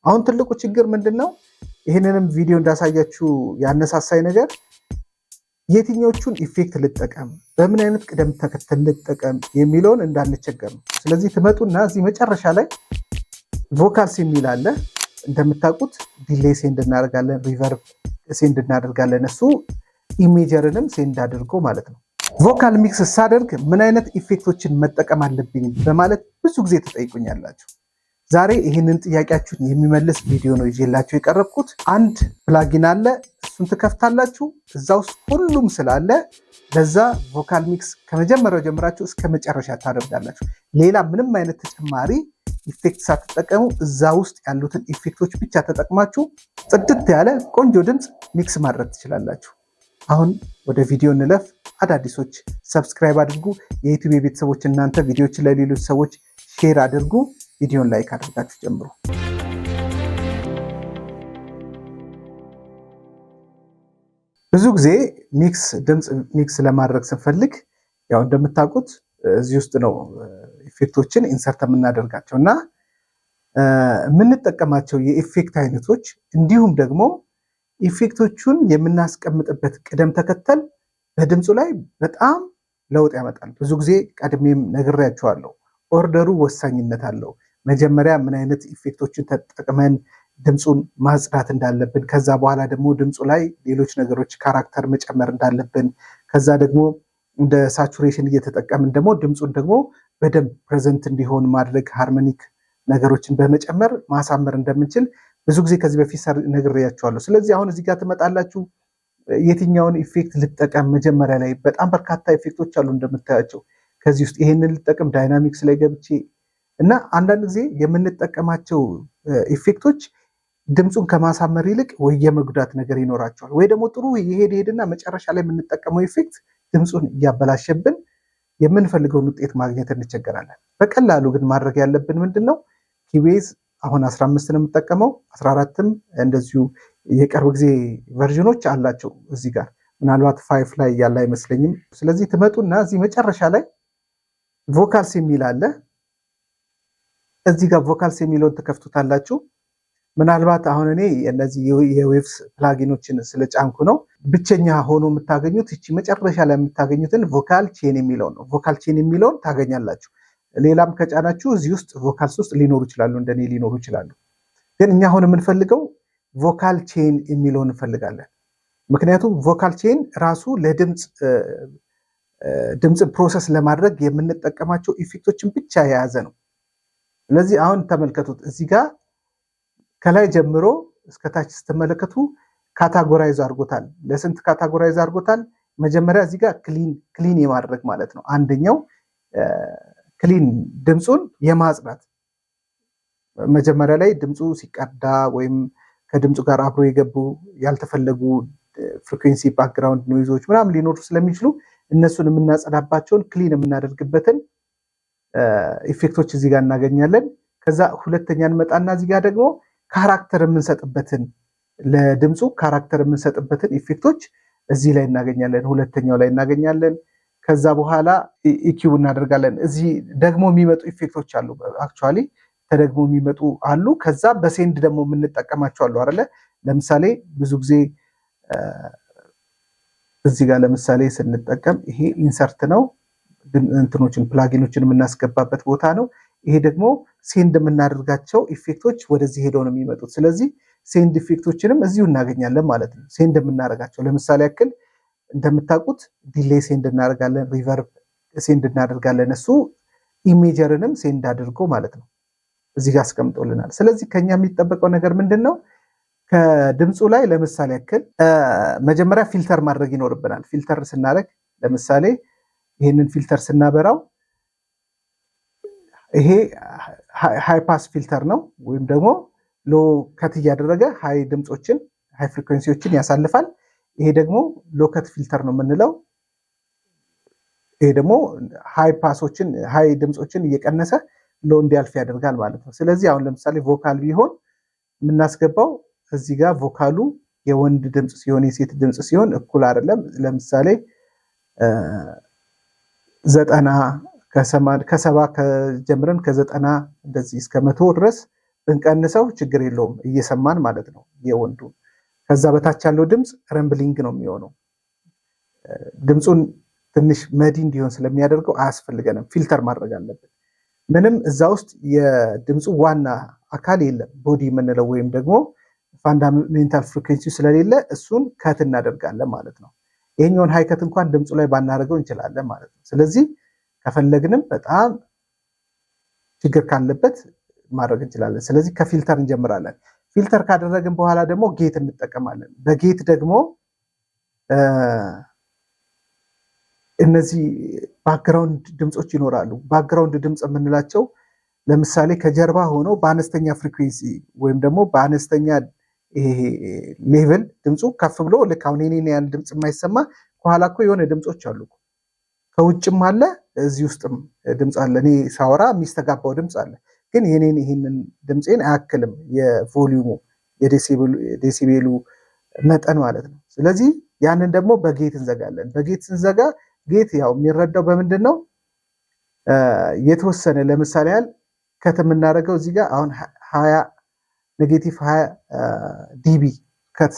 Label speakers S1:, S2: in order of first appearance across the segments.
S1: አሁን ትልቁ ችግር ምንድነው? ይሄንንም ቪዲዮ እንዳሳያችሁ ያነሳሳይ ነገር የትኞቹን ኢፌክት ልጠቀም፣ በምን አይነት ቅደም ተከተል ልጠቀም የሚለውን እንዳንቸገር ነው። ስለዚህ ትመጡና እዚህ መጨረሻ ላይ ቮካልስ የሚል አለ። እንደምታውቁት ዲሌይ ሴንድ እናደርጋለን፣ ሪቨርብ ሴንድ እናደርጋለን። እሱ ኢሜጀርንም ሴንድ አድርጎ ማለት ነው። ቮካል ሚክስ ሳደርግ ምን አይነት ኢፌክቶችን መጠቀም አለብኝ በማለት ብዙ ጊዜ ትጠይቁኛላችሁ። ዛሬ ይህንን ጥያቄያችሁን የሚመልስ ቪዲዮ ነው ይዤላችሁ የቀረብኩት። አንድ ፕላጊን አለ፣ እሱን ትከፍታላችሁ። እዛ ውስጥ ሁሉም ስላለ በዛ ቮካል ሚክስ ከመጀመሪያው ጀምራችሁ እስከ መጨረሻ ታደርጋላችሁ። ሌላ ምንም አይነት ተጨማሪ ኢፌክት ሳትጠቀሙ እዛ ውስጥ ያሉትን ኢፌክቶች ብቻ ተጠቅማችሁ ጽድት ያለ ቆንጆ ድምፅ ሚክስ ማድረግ ትችላላችሁ። አሁን ወደ ቪዲዮ እንለፍ። አዳዲሶች ሰብስክራይብ አድርጉ። የዩቲዩብ ቤተሰቦች እናንተ ቪዲዮችን ለሌሎች ሰዎች ሼር አድርጉ። ቪዲዮን ላይክ አድርጋችሁ ጀምሩ። ብዙ ጊዜ ድምፅ ሚክስ ለማድረግ ስንፈልግ ያው እንደምታውቁት እዚህ ውስጥ ነው ኢፌክቶችን ኢንሰርት የምናደርጋቸው እና የምንጠቀማቸው የኢፌክት አይነቶች እንዲሁም ደግሞ ኢፌክቶቹን የምናስቀምጥበት ቅደም ተከተል በድምፁ ላይ በጣም ለውጥ ያመጣል። ብዙ ጊዜ ቀድሜም ነግሬያቸዋለሁ። ኦርደሩ ወሳኝነት አለው። መጀመሪያ ምን አይነት ኢፌክቶችን ተጠቅመን ድምፁን ማጽዳት እንዳለብን፣ ከዛ በኋላ ደግሞ ድምፁ ላይ ሌሎች ነገሮች ካራክተር መጨመር እንዳለብን፣ ከዛ ደግሞ እንደ ሳቹሬሽን እየተጠቀምን ደግሞ ድምፁን ደግሞ በደንብ ፕሬዘንት እንዲሆን ማድረግ ሃርሞኒክ ነገሮችን በመጨመር ማሳመር እንደምንችል ብዙ ጊዜ ከዚህ በፊት ነግሬያቸዋለሁ። ስለዚህ አሁን እዚህ ጋር ትመጣላችሁ። የትኛውን ኢፌክት ልጠቀም? መጀመሪያ ላይ በጣም በርካታ ኢፌክቶች አሉ እንደምታያቸው። ከዚህ ውስጥ ይሄንን ልጠቀም ዳይናሚክስ ላይ ገብቼ እና አንዳንድ ጊዜ የምንጠቀማቸው ኢፌክቶች ድምፁን ከማሳመር ይልቅ ወይ የመጉዳት ነገር ይኖራቸዋል፣ ወይ ደግሞ ጥሩ ይሄድና መጨረሻ ላይ የምንጠቀመው ኢፌክት ድምፁን እያበላሸብን የምንፈልገውን ውጤት ማግኘት እንቸገራለን። በቀላሉ ግን ማድረግ ያለብን ምንድነው? ኪቤዝ አሁን 15 ነው የምጠቀመው፣ 14ም እንደዚሁ የቅርብ ጊዜ ቨርዥኖች አላቸው እዚህ ጋር። ምናልባት 5 ላይ ያለ አይመስለኝም። ስለዚህ ትመጡና እዚህ መጨረሻ ላይ ቮካልስ የሚል አለ። እዚህ ጋር ቮካልስ የሚለውን ትከፍቱታላችሁ። ምናልባት አሁን እኔ እነዚህ የዌቭስ ፕላጊኖችን ስለጫንኩ ነው ብቸኛ ሆኖ የምታገኙት እቺ መጨረሻ ላይ የምታገኙትን ቮካል ቼን የሚለውን ነው። ቮካል ቼን የሚለውን ታገኛላችሁ። ሌላም ከጫናችሁ እዚህ ውስጥ ቮካልስ ውስጥ ሊኖሩ ይችላሉ፣ እንደኔ ሊኖሩ ይችላሉ። ግን እኛ አሁን የምንፈልገው ቮካል ቼን የሚለውን እንፈልጋለን። ምክንያቱም ቮካል ቼን ራሱ ድምፅን ፕሮሰስ ለማድረግ የምንጠቀማቸው ኢፌክቶችን ብቻ የያዘ ነው። ስለዚህ አሁን ተመልከቱት። እዚህ ጋር ከላይ ጀምሮ እስከታች ስትመለከቱ ካታጎራይዝ አድርጎታል። ለስንት ካታጎራይዝ አድርጎታል? መጀመሪያ እዚህ ጋር ክሊን የማድረግ ማለት ነው። አንደኛው ክሊን ድምፁን የማጽዳት መጀመሪያ ላይ ድምፁ ሲቀዳ ወይም ከድምፁ ጋር አብሮ የገቡ ያልተፈለጉ ፍሪኩዌንሲ ባክግራውንድ ኖይዞች ምናምን ሊኖሩ ስለሚችሉ እነሱን የምናጸዳባቸውን ክሊን የምናደርግበትን ኢፌክቶች እዚህ ጋር እናገኛለን። ከዛ ሁለተኛ እንመጣና እዚህ ጋር ደግሞ ካራክተር የምንሰጥበትን ለድምፁ ካራክተር የምንሰጥበትን ኢፌክቶች እዚህ ላይ እናገኛለን፣ ሁለተኛው ላይ እናገኛለን። ከዛ በኋላ ኢኪው እናደርጋለን። እዚህ ደግሞ የሚመጡ ኢፌክቶች አሉ፣ አክቹዋሊ ተደግሞ የሚመጡ አሉ። ከዛ በሴንድ ደግሞ የምንጠቀማቸው አሉ አይደለ? ለምሳሌ ብዙ ጊዜ እዚህ ጋር ለምሳሌ ስንጠቀም ይሄ ኢንሰርት ነው፣ እንትኖችን ፕላጊኖችን የምናስገባበት ቦታ ነው። ይሄ ደግሞ ሴንድ የምናደርጋቸው ኢፌክቶች ወደዚህ ሄደው ነው የሚመጡት። ስለዚህ ሴንድ ኢፌክቶችንም እዚሁ እናገኛለን ማለት ነው። ሴንድ የምናደርጋቸው ለምሳሌ ያክል እንደምታውቁት ዲሌይ ሴንድ እናደርጋለን፣ ሪቨርብ ሴንድ እናደርጋለን። እሱ ኢሜጀርንም ሴንድ አድርጎ ማለት ነው እዚህ ጋር አስቀምጦልናል። ስለዚህ ከኛ የሚጠበቀው ነገር ምንድን ነው? ከድምፁ ላይ ለምሳሌ ያክል መጀመሪያ ፊልተር ማድረግ ይኖርብናል። ፊልተር ስናደርግ ለምሳሌ ይህንን ፊልተር ስናበራው ይሄ ሃይ ፓስ ፊልተር ነው፣ ወይም ደግሞ ሎ ከት እያደረገ ሃይ ድምፆችን ሃይ ፍሪኩዌንሲዎችን ያሳልፋል። ይሄ ደግሞ ሎ ከት ፊልተር ነው የምንለው። ይሄ ደግሞ ሃይ ፓሶችን ሃይ ድምፆችን እየቀነሰ ሎ እንዲያልፍ ያደርጋል ማለት ነው። ስለዚህ አሁን ለምሳሌ ቮካል ቢሆን የምናስገባው እዚህ ጋር ቮካሉ የወንድ ድምፅ ሲሆን የሴት ድምፅ ሲሆን እኩል አይደለም። ለምሳሌ 90 ከ70 ከጀምረን ከ90 እንደዚህ እስከ 100 ድረስ ብንቀንሰው ችግር የለውም እየሰማን ማለት ነው የወንዱ። ከዛ በታች ያለው ድምፅ ረምብሊንግ ነው የሚሆነው። ድምፁን ትንሽ መዲ እንዲሆን ስለሚያደርገው አያስፈልገንም፣ ፊልተር ማድረግ አለብን። ምንም እዛ ውስጥ የድምፁ ዋና አካል የለም ቦዲ የምንለው ወይም ደግሞ ፋንዳሜንታል ፍሪኩዌንሲ ስለሌለ እሱን ከት እናደርጋለን ማለት ነው። ይሄኛውን ሃይከት እንኳን ድምፁ ላይ ባናደርገው እንችላለን ማለት ነው። ስለዚህ ከፈለግንም በጣም ችግር ካለበት ማድረግ እንችላለን። ስለዚህ ከፊልተር እንጀምራለን። ፊልተር ካደረግን በኋላ ደግሞ ጌት እንጠቀማለን። በጌት ደግሞ እነዚህ ባክግራውንድ ድምፆች ይኖራሉ። ባክግራውንድ ድምፅ የምንላቸው ለምሳሌ ከጀርባ ሆነው በአነስተኛ ፍሪኩዌንሲ ወይም ደግሞ በአነስተኛ ሌቭል ድምፁ ከፍ ብሎ ልክ አሁን የኔን ያን ድምፅ የማይሰማ ከኋላ እኮ የሆነ ድምፆች አሉ። ከውጭም አለ እዚህ ውስጥም ድምፅ አለ። እኔ ሳወራ የሚስተጋባው ድምፅ አለ፣ ግን የኔን ይህንን ድምፄን አያክልም የቮሊዩሙ የዴሲቤሉ መጠን ማለት ነው። ስለዚህ ያንን ደግሞ በጌት እንዘጋለን። በጌት ስንዘጋ ጌት ያው የሚረዳው በምንድን ነው? የተወሰነ ለምሳሌ ያህል ከት የምናደርገው እዚህ ጋር አሁን 20 ኔጌቲቭ 20 ዲቢ ከት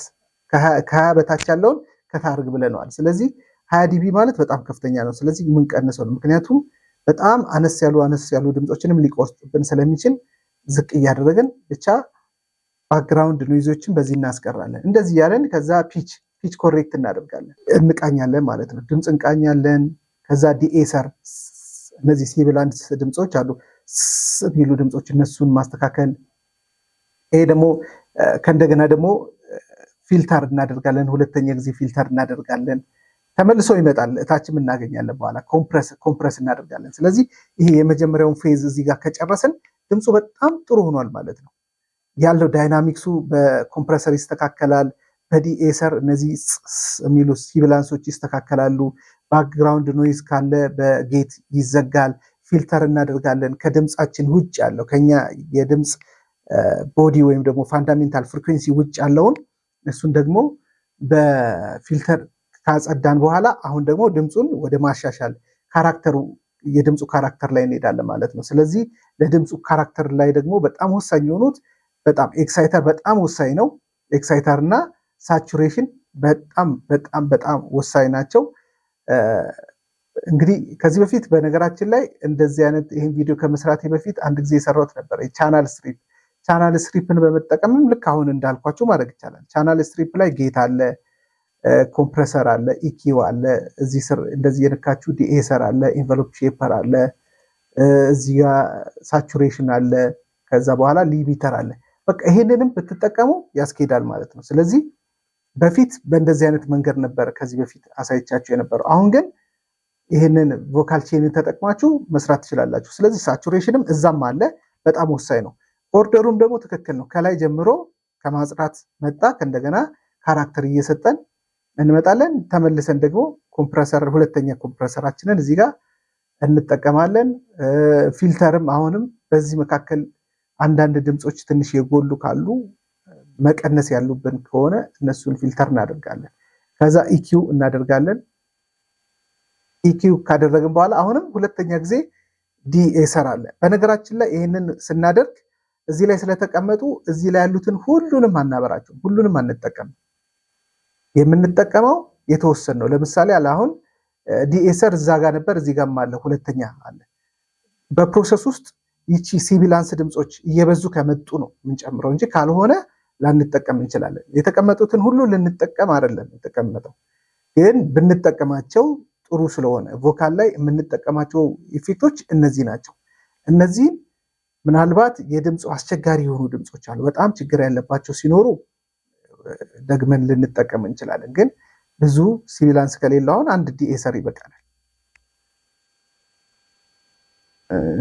S1: ከ20 በታች ያለውን ከታርግ ብለነዋል። ስለዚህ 20 ዲቢ ማለት በጣም ከፍተኛ ነው። ስለዚህ የምንቀንሰው ነው። ምክንያቱም በጣም አነስ ያሉ ድምፆችንም ሊቆርጥብን ስለሚችል ዝቅ እያደረግን ብቻ ባክግራውንድ ኖይዞችን በዚህ እናስቀራለን። እንደዚህ ያለን ከዛ ፒች ኮሬክት እናደርጋለን፣ እንቃኛለን ማለት ነው። ድምፅ እንቃኛለን። ከዛ ዲኤሰር እነዚህ ሲቪላንስ ድምፆች አሉ የሚሉ ድምፆች እነሱን ማስተካከል። ይሄ ደግሞ ከእንደገና ደግሞ ፊልተር እናደርጋለን። ሁለተኛ ጊዜ ፊልተር እናደርጋለን። ተመልሶ ይመጣል፣ እታችም እናገኛለን። በኋላ ኮምፕረስ እናደርጋለን። ስለዚህ ይሄ የመጀመሪያውን ፌዝ እዚህ ጋር ከጨረስን ድምፁ በጣም ጥሩ ሆኗል ማለት ነው። ያለው ዳይናሚክሱ በኮምፕረሰር ይስተካከላል። በዲኤሰር እነዚህ የሚሉ ሲቪላንሶች ይስተካከላሉ። ባክግራውንድ ኖይዝ ካለ በጌት ይዘጋል። ፊልተር እናደርጋለን። ከድምፃችን ውጭ ያለው ከኛ የድምፅ ቦዲ ወይም ደግሞ ፋንዳሜንታል ፍሪኩዌንሲ ውጭ ያለውን እሱን ደግሞ በፊልተር ካጸዳን በኋላ አሁን ደግሞ ድምፁን ወደ ማሻሻል ካራክተሩ የድምፁ ካራክተር ላይ እንሄዳለን ማለት ነው። ስለዚህ ለድምፁ ካራክተር ላይ ደግሞ በጣም ወሳኝ የሆኑት በጣም ኤክሳይተር በጣም ወሳኝ ነው። ኤክሳይተር እና ሳቹሬሽን በጣም ወሳኝ ናቸው። እንግዲህ ከዚህ በፊት በነገራችን ላይ እንደዚህ አይነት ይህን ቪዲዮ ከመስራቴ በፊት አንድ ጊዜ የሰራሁት ነበር። ቻናል ስትሪፕን በመጠቀምም ልክ አሁን እንዳልኳቸው ማድረግ ይቻላል። ቻናል ስትሪፕ ላይ ጌት አለ፣ ኮምፕረሰር አለ፣ ኢኪው አለ። እዚህ ስር እንደዚህ የነካችሁ ዲኤሰር አለ፣ ኢንቨሎፕ ሼፐር አለ፣ እዚህ ጋር ሳቹሬሽን አለ፣ ከዛ በኋላ ሊሚተር አለ። በቃ ይሄንንም ብትጠቀሙ ያስኬዳል ማለት ነው። ስለዚህ በፊት በእንደዚህ አይነት መንገድ ነበር ከዚህ በፊት አሳይቻችሁ የነበረው። አሁን ግን ይህንን ቮካል ቼንን ተጠቅማችሁ መስራት ትችላላችሁ። ስለዚህ ሳቹሬሽንም እዛም አለ፣ በጣም ወሳኝ ነው። ኦርደሩም ደግሞ ትክክል ነው። ከላይ ጀምሮ ከማጽዳት መጣ፣ ከእንደገና ካራክተር እየሰጠን እንመጣለን። ተመልሰን ደግሞ ኮምፕረሰር ሁለተኛ ኮምፕረሰራችንን እዚህ ጋር እንጠቀማለን። ፊልተርም አሁንም በዚህ መካከል አንዳንድ ድምፆች ትንሽ የጎሉ ካሉ መቀነስ ያሉብን ከሆነ እነሱን ፊልተር እናደርጋለን። ከዛ ኢኪው እናደርጋለን። ኢኪው ካደረግን በኋላ አሁንም ሁለተኛ ጊዜ ዲኤሰር አለ። በነገራችን ላይ ይህንን ስናደርግ እዚህ ላይ ስለተቀመጡ እዚህ ላይ ያሉትን ሁሉንም አናበራቸው፣ ሁሉንም አንጠቀም። የምንጠቀመው የተወሰነ ነው። ለምሳሌ አሁን ዲኤሰር እዛ ጋር ነበር፣ እዚህ ጋርም አለ፣ ሁለተኛ አለ። በፕሮሰስ ውስጥ ይቺ ሲቪላንስ ድምፆች እየበዙ ከመጡ ነው የምንጨምረው እንጂ ካልሆነ ላንጠቀም እንችላለን። የተቀመጡትን ሁሉ ልንጠቀም አይደለም የተቀመጠው፣ ግን ብንጠቀማቸው ጥሩ ስለሆነ ቮካል ላይ የምንጠቀማቸው ኢፌክቶች እነዚህ ናቸው። እነዚህን ምናልባት የድምፁ አስቸጋሪ የሆኑ ድምፆች አሉ፣ በጣም ችግር ያለባቸው ሲኖሩ ደግመን ልንጠቀም እንችላለን። ግን ብዙ ሲቪላንስ ከሌለ አሁን አንድ ዲኤሰር ይበቃናል።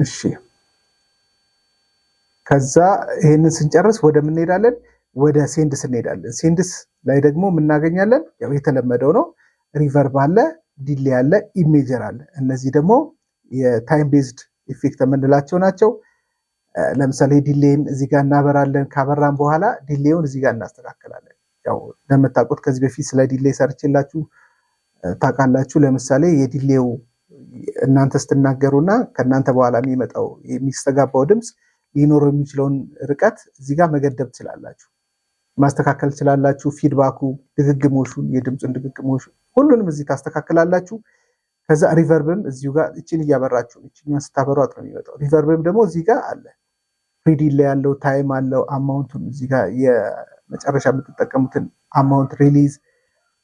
S1: እሺ፣ ከዛ ይሄንን ስንጨርስ ወደ ምን እንሄዳለን? ወደ ሴንድስ እንሄዳለን። ሴንድስ ላይ ደግሞ የምናገኛለን ያው የተለመደው ነው። ሪቨርብ አለ፣ ዲሌ አለ፣ ኢሜጀር አለ። እነዚህ ደግሞ የታይም ቤዝድ ኢፌክት የምንላቸው ናቸው። ለምሳሌ ዲሌን እዚህ ጋር እናበራለን። ካበራን በኋላ ዲሌውን እዚህ ጋር እናስተካክላለን። ያው እንደምታውቁት ከዚህ በፊት ስለ ዲሌ ሰርችላችሁ ታውቃላችሁ። ለምሳሌ የዲሌው እናንተ ስትናገሩና ከእናንተ በኋላ የሚመጣው የሚስተጋባው ድምፅ ሊኖረው የሚችለውን ርቀት እዚህ ጋር መገደብ ትችላላችሁ፣ ማስተካከል ትችላላችሁ። ፊድባኩ፣ ድግግሞሹን፣ የድምፁን ድግግሞሽ ሁሉንም እዚህ ታስተካክላላችሁ። ከዛ ሪቨርብም እዚሁ ጋር እቺን እያበራችሁ እቺን ስታበሯት ነው የሚመጣው። ሪቨርብም ደግሞ እዚህ ጋር አለ፣ ፕሪዲል ላይ ያለው ታይም አለው፣ አማውንቱን እዚህ ጋር የመጨረሻ የምትጠቀሙትን አማውንት ሪሊዝ፣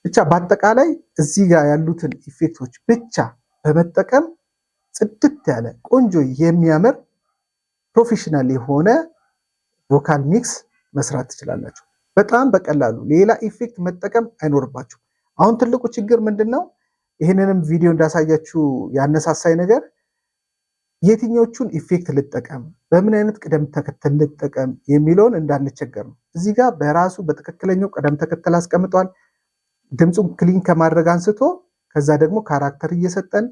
S1: ብቻ በአጠቃላይ እዚህ ጋር ያሉትን ኢፌክቶች ብቻ በመጠቀም ጽድት ያለ ቆንጆ የሚያምር ፕሮፌሽናል የሆነ ቮካል ሚክስ መስራት ትችላላችሁ። በጣም በቀላሉ ሌላ ኢፌክት መጠቀም አይኖርባችሁ። አሁን ትልቁ ችግር ምንድነው? ይህንንም ቪዲዮ እንዳሳያችሁ ያነሳሳይ ነገር የትኞቹን ኢፌክት ልጠቀም፣ በምን አይነት ቅደም ተከተል ልጠቀም የሚለውን እንዳንቸገር ነው። እዚህ ጋር በራሱ በትክክለኛው ቅደም ተከተል አስቀምጧል። ድምፁን ክሊን ከማድረግ አንስቶ ከዛ ደግሞ ካራክተር እየሰጠን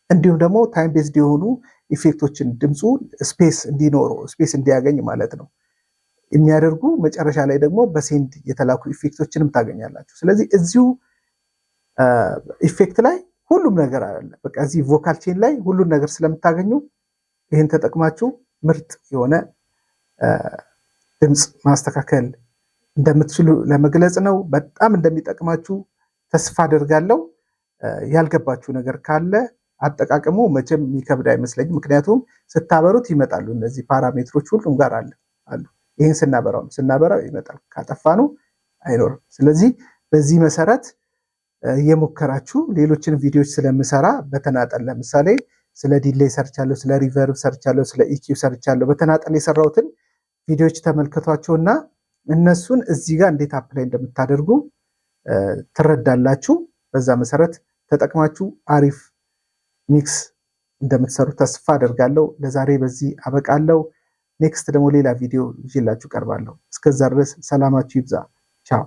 S1: እንዲሁም ደግሞ ታይም ቤዝድ የሆኑ ኢፌክቶችን ድምፁ ስፔስ እንዲኖረው ስፔስ እንዲያገኝ ማለት ነው የሚያደርጉ፣ መጨረሻ ላይ ደግሞ በሴንድ የተላኩ ኢፌክቶችንም ታገኛላችሁ። ስለዚህ እዚሁ ኢፌክት ላይ ሁሉም ነገር አለ። በቃ እዚህ ቮካል ቼን ላይ ሁሉም ነገር ስለምታገኙ ይህን ተጠቅማችሁ ምርጥ የሆነ ድምፅ ማስተካከል እንደምትችሉ ለመግለጽ ነው። በጣም እንደሚጠቅማችሁ ተስፋ አደርጋለሁ። ያልገባችሁ ነገር ካለ አጠቃቀሙ መቼም የሚከብድ አይመስለኝም። ምክንያቱም ስታበሩት ይመጣሉ እነዚህ ፓራሜትሮች ሁሉም ጋር አሉ። ይህን ስናበራው ይመጣል፣ ካጠፋ ነው አይኖርም። ስለዚህ በዚህ መሰረት እየሞከራችሁ ሌሎችን ቪዲዮዎች ስለምሰራ በተናጠል ለምሳሌ ስለ ዲሌይ ሰርቻለሁ፣ ስለ ሪቨርብ ሰርቻለሁ፣ ስለ ኢኪው ሰርቻለሁ። በተናጠል የሰራሁትን ቪዲዮዎች ተመልከቷቸውና እነሱን እዚህ ጋር እንዴት አፕላይ እንደምታደርጉ ትረዳላችሁ። በዛ መሰረት ተጠቅማችሁ አሪፍ ሚክስ እንደምትሰሩ ተስፋ አደርጋለሁ። ለዛሬ በዚህ አበቃለሁ። ኔክስት ደግሞ ሌላ ቪዲዮ ይዤላችሁ ቀርባለሁ። እስከዛ ድረስ ሰላማችሁ ይብዛ። ቻው።